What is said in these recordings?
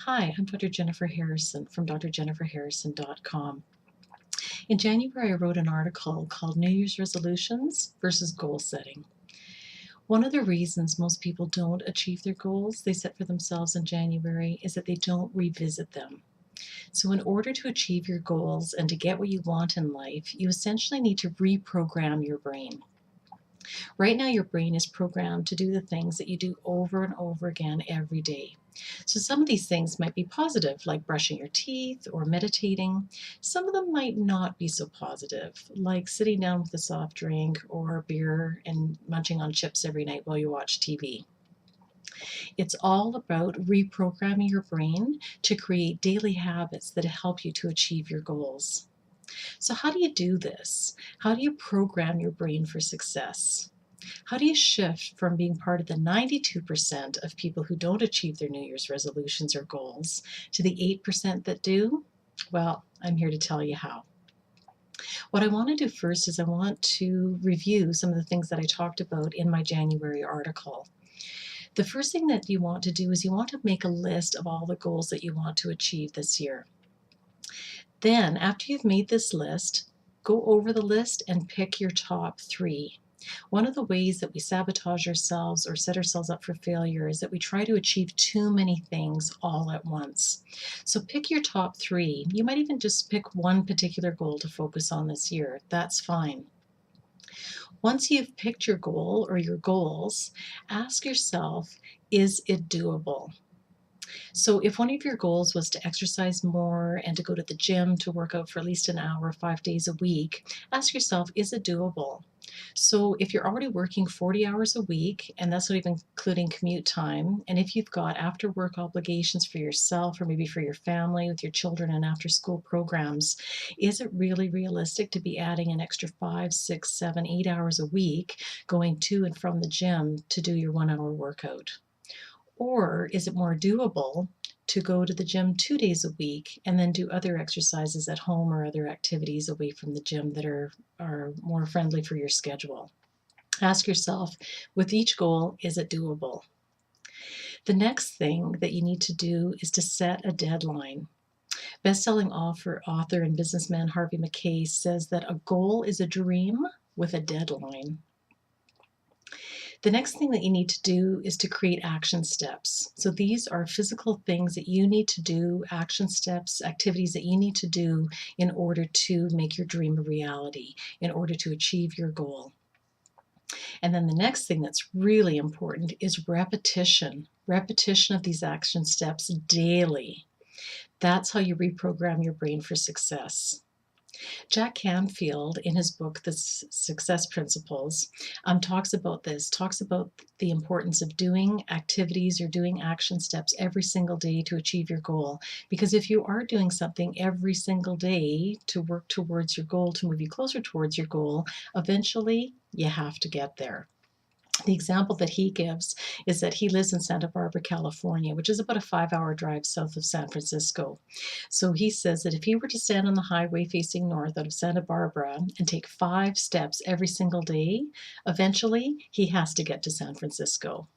Hi, I'm Dr. Jennifer Harrison from drjenniferharrison.com. In January, I wrote an article called New Year's Resolutions versus Goal Setting. One of the reasons most people don't achieve their goals they set for themselves in January is that they don't revisit them. So, in order to achieve your goals and to get what you want in life, you essentially need to reprogram your brain. Right now, your brain is programmed to do the things that you do over and over again every day. So, some of these things might be positive, like brushing your teeth or meditating. Some of them might not be so positive, like sitting down with a soft drink or a beer and munching on chips every night while you watch TV. It's all about reprogramming your brain to create daily habits that help you to achieve your goals. So, how do you do this? How do you program your brain for success? How do you shift from being part of the 92% of people who don't achieve their New Year's resolutions or goals to the 8% that do? Well, I'm here to tell you how. What I want to do first is I want to review some of the things that I talked about in my January article. The first thing that you want to do is you want to make a list of all the goals that you want to achieve this year. Then, after you've made this list, go over the list and pick your top three. One of the ways that we sabotage ourselves or set ourselves up for failure is that we try to achieve too many things all at once. So pick your top three. You might even just pick one particular goal to focus on this year. That's fine. Once you've picked your goal or your goals, ask yourself, is it doable? So, if one of your goals was to exercise more and to go to the gym to work out for at least an hour, 5 days a week, ask yourself, is it doable? So, if you're already working 40 hours a week, and that's not even including commute time, and if you've got after work obligations for yourself or maybe for your family with your children and after school programs, is it really realistic to be adding an extra 5, 6, 7, 8 hours a week going to and from the gym to do your 1 hour workout? Or is it more doable to go to the gym 2 days a week and then do other exercises at home or other activities away from the gym that are more friendly for your schedule? Ask yourself, with each goal, is it doable? The next thing that you need to do is to set a deadline. Best-selling author and businessman Harvey Mackay says that a goal is a dream with a deadline. The next thing that you need to do is to create action steps. So these are physical things that you need to do, action steps, activities that you need to do in order to make your dream a reality, in order to achieve your goal. And then the next thing that's really important is repetition. Repetition of these action steps daily. That's how you reprogram your brain for success. Jack Canfield, in his book, The Success Principles, talks about this, talks about the importance of doing activities or doing action steps every single day to achieve your goal. Because if you are doing something every single day to work towards your goal, to move you closer towards your goal, eventually you have to get there. The example that he gives is that he lives in Santa Barbara, California, which is about a 5 hour drive south of San Francisco. So he says that if he were to stand on the highway facing north out of Santa Barbara and take 5 steps every single day, eventually he has to get to San Francisco.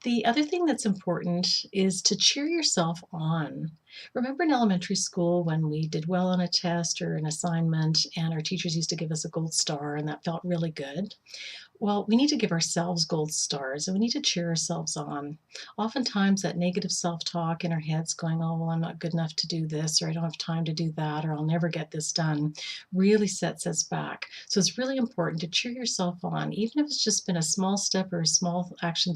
The other thing that's important is to cheer yourself on. Remember in elementary school when we did well on a test or an assignment and our teachers used to give us a gold star and that felt really good? Well, we need to give ourselves gold stars and we need to cheer ourselves on. Oftentimes, that negative self talk in our heads going, oh, well, I'm not good enough to do this, or I don't have time to do that, or I'll never get this done, really sets us back. So it's really important to cheer yourself on, even if it's just been a small step or a small action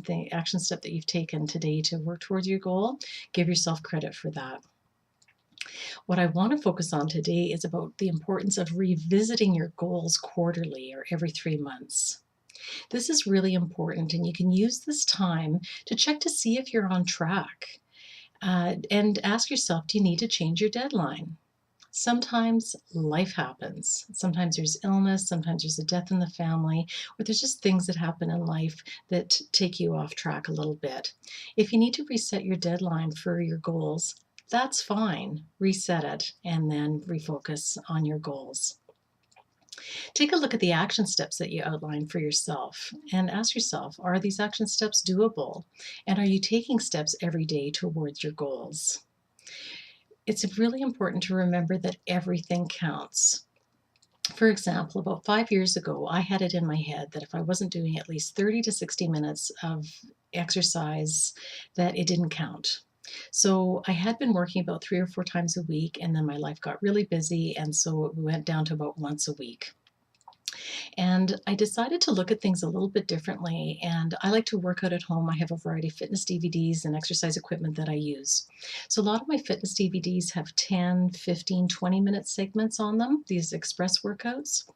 step that you've taken today to work towards your goal. Give yourself credit for that. What I want to focus on today is about the importance of revisiting your goals quarterly or every 3 months. This is really important, and you can use this time to check to see if you're on track and ask yourself, do you need to change your deadline? Sometimes life happens. Sometimes there's illness, sometimes there's a death in the family, or there's just things that happen in life that take you off track a little bit. If you need to reset your deadline for your goals, that's fine. Reset it and then refocus on your goals. Take a look at the action steps that you outlined for yourself and ask yourself, are these action steps doable? And are you taking steps every day towards your goals? It's really important to remember that everything counts. For example, about 5 years ago, I had it in my head that if I wasn't doing at least 30 to 60 minutes of exercise, that it didn't count. So I had been working about 3 or 4 times a week, and then my life got really busy, and so we went down to about once a week. And I decided to look at things a little bit differently. And I like to work out at home. I have a variety of fitness DVDs and exercise equipment that I use. So a lot of my fitness DVDs have 10, 15, 20-minute segments on them, these express workouts.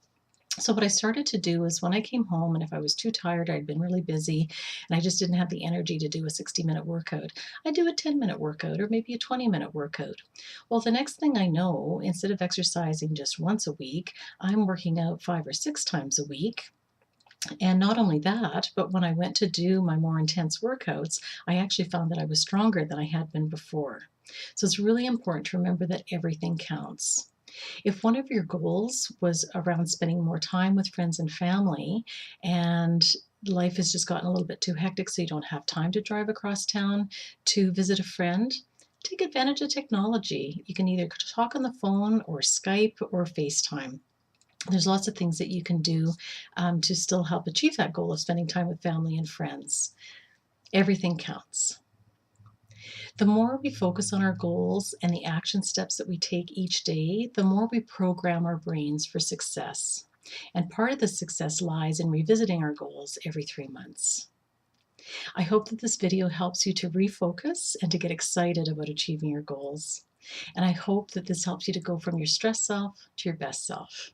So what I started to do is when I came home and if I was too tired, I'd been really busy and I just didn't have the energy to do a 60-minute workout, I'd do a 10-minute workout or maybe a 20-minute workout. Well, the next thing I know, instead of exercising just once a week, I'm working out 5 or 6 times a week. And not only that, but when I went to do my more intense workouts, I actually found that I was stronger than I had been before. So it's really important to remember that everything counts. If one of your goals was around spending more time with friends and family, and life has just gotten a little bit too hectic, so you don't have time to drive across town to visit a friend, take advantage of technology. You can either talk on the phone or Skype or FaceTime. There's lots of things that you can do to still help achieve that goal of spending time with family and friends. Everything counts. The more we focus on our goals and the action steps that we take each day, the more we program our brains for success. And part of the success lies in revisiting our goals every 3 months. I hope that this video helps you to refocus and to get excited about achieving your goals. And I hope that this helps you to go from your stress self to your best self.